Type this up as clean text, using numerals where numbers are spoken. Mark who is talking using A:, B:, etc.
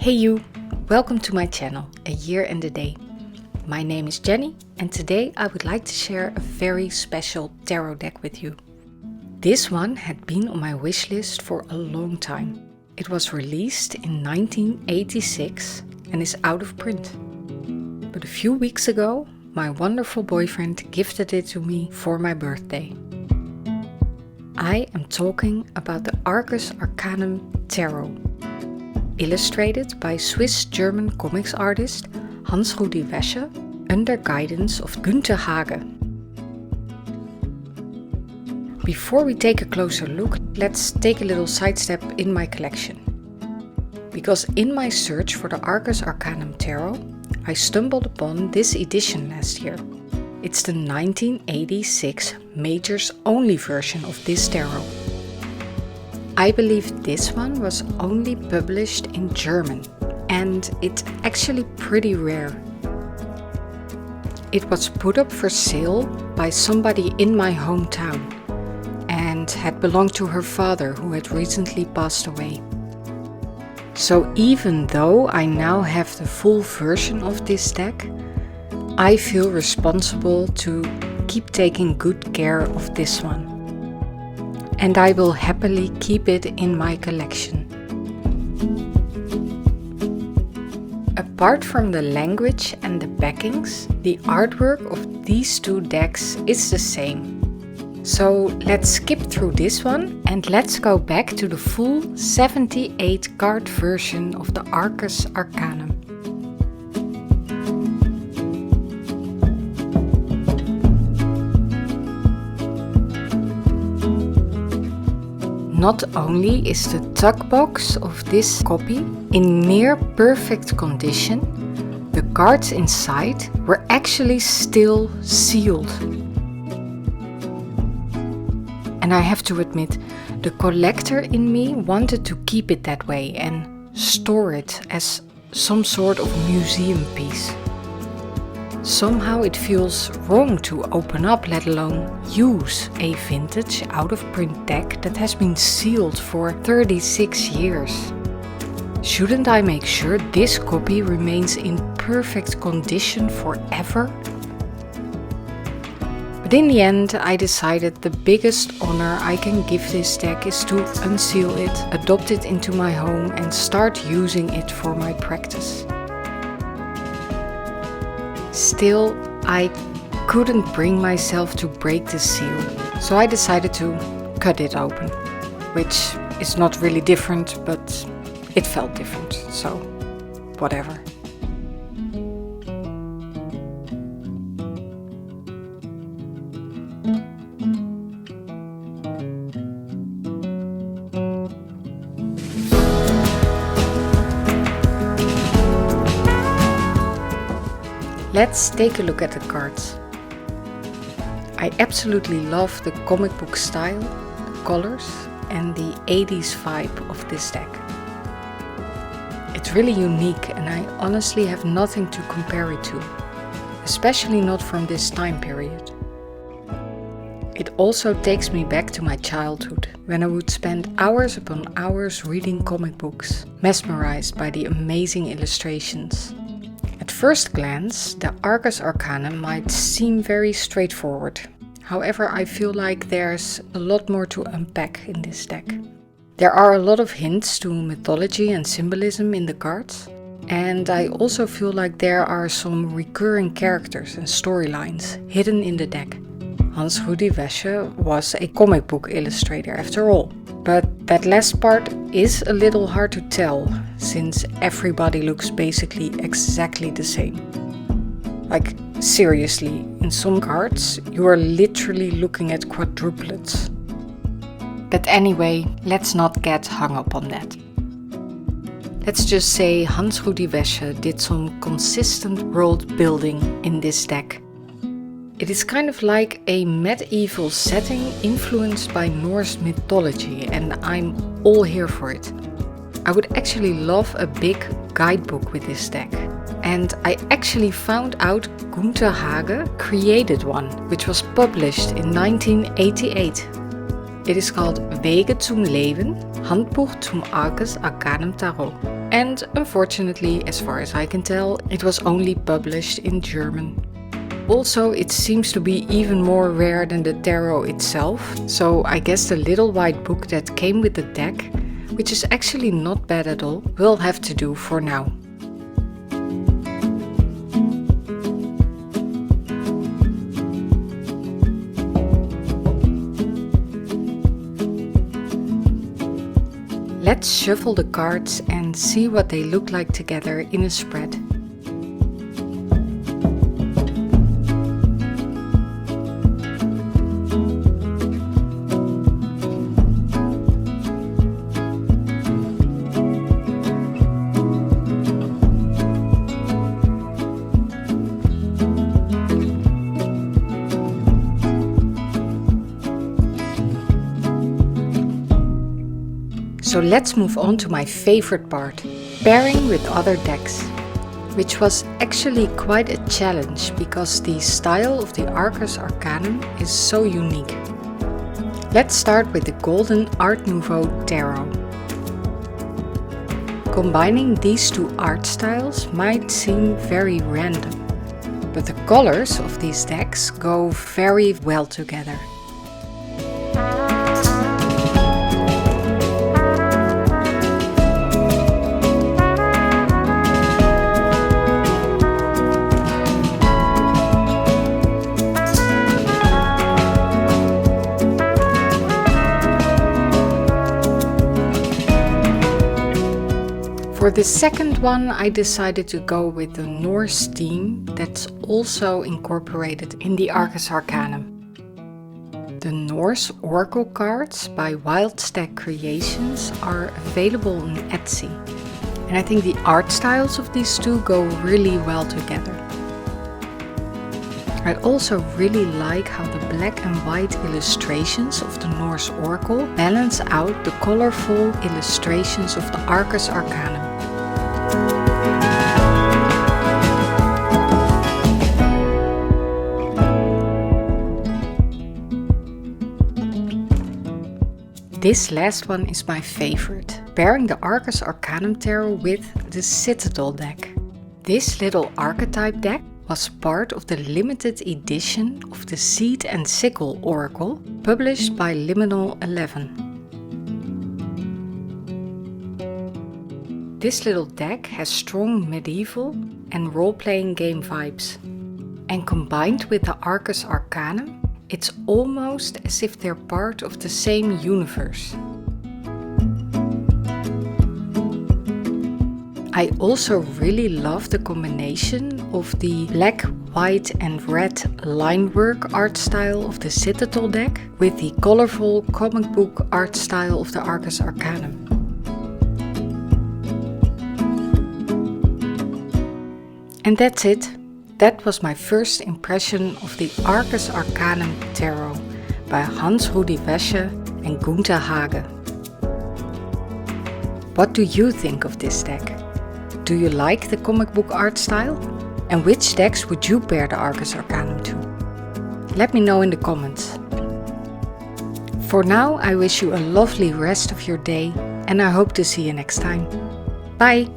A: Hey you, welcome to my channel, A Year and a Day. My name is Jenny and today I would like to share a very special tarot deck with you. This one had been on my wish list for a long time. It was released in 1986 and is out of print. But a few weeks ago, my wonderful boyfriend gifted it to me for my birthday. I am talking about the Arcus Arcanum Tarot. Illustrated by Swiss-German comics artist Hans-Rudi Wesche under guidance of Günther Hage. Before we take a closer look, let's take a little sidestep in my collection. Because in my search for the Arcus Arcanum Tarot, I stumbled upon this edition last year. It's the 1986 Majors Only version of this tarot. I believe this one was only published in German, and it's actually pretty rare. It was put up for sale by somebody in my hometown and had belonged to her father, who had recently passed away. So even though I now have the full version of this deck, I feel responsible to keep taking good care of this one. And I will happily keep it in my collection. Apart from the language and the backings, the artwork of these two decks is the same. So let's skip through this one and let's go back to the full 78 card version of the Arcus Arcanum. Not only is the tuck box of this copy in near perfect condition, the cards inside were actually still sealed. And I have to admit, the collector in me wanted to keep it that way and store it as some sort of museum piece. Somehow it feels wrong to open up, let alone use a vintage out-of-print deck that has been sealed for 36 years. Shouldn't I make sure this copy remains in perfect condition forever? But in the end, I decided the biggest honor I can give this deck is to unseal it, adopt it into my home and start using it for my practice. Still, I couldn't bring myself to break the seal, so I decided to cut it open, which is not really different, but it felt different, so whatever. Let's take a look at the cards. I absolutely love the comic book style, the colors and the 80s vibe of this deck. It's really unique and I honestly have nothing to compare it to, especially not from this time period. It also takes me back to my childhood, when I would spend hours upon hours reading comic books, mesmerized by the amazing illustrations. At first glance, the Arcus Arcanum might seem very straightforward. However, I feel like there's a lot more to unpack in this deck. There are a lot of hints to mythology and symbolism in the cards, and I also feel like there are some recurring characters and storylines hidden in the deck. Hans-Rudi Wesche was a comic book illustrator after all. But that last part is a little hard to tell, since everybody looks basically exactly the same. Like, seriously, in some cards you are literally looking at quadruplets. But anyway, let's not get hung up on that. Let's just say Hans-Rudi Wesche did some consistent world building in this deck. It is kind of like a medieval setting influenced by Norse mythology, and I'm all here for it. I would actually love a big guidebook with this deck. And I actually found out Günther Hage created one, which was published in 1988. It is called Wege zum Leben, Handbuch zum Arcus Arcanum Tarot. And unfortunately, as far as I can tell, it was only published in German. Also, it seems to be even more rare than the tarot itself, so I guess the little white book that came with the deck, which is actually not bad at all, will have to do for now. Let's shuffle the cards and see what they look like together in a spread. So let's move on to my favorite part, pairing with other decks, which was actually quite a challenge because the style of the Arcus Arcanum is so unique. Let's start with the Golden Art Nouveau Tarot. Combining these two art styles might seem very random, but the colors of these decks go very well together. For the second one, I decided to go with the Norse theme that's also incorporated in the Arcus Arcanum. The Norse Oracle cards by Wildstack Creations are available on Etsy, and I think the art styles of these two go really well together. I also really like how the black and white illustrations of the Norse Oracle balance out the colorful illustrations of the Arcus Arcanum. This last one is my favorite, pairing the Arcus Arcanum Tarot with the Citadel deck. This little archetype deck was part of the limited edition of the Seed and Sickle Oracle, published by Liminal 11. This little deck has strong medieval and role-playing game vibes, and combined with the Arcus Arcanum, it's almost as if they're part of the same universe. I also really love the combination of the black, white and red linework art style of the Citadel deck with the colorful comic book art style of the Arcus Arcanum. And that's it. That was my first impression of the Arcus Arcanum Tarot by Hans Rudi Wesche and Gunther Hage. What do you think of this deck? Do you like the comic book art style? And which decks would you pair the Arcus Arcanum to? Let me know in the comments. For now, I wish you a lovely rest of your day and I hope to see you next time. Bye!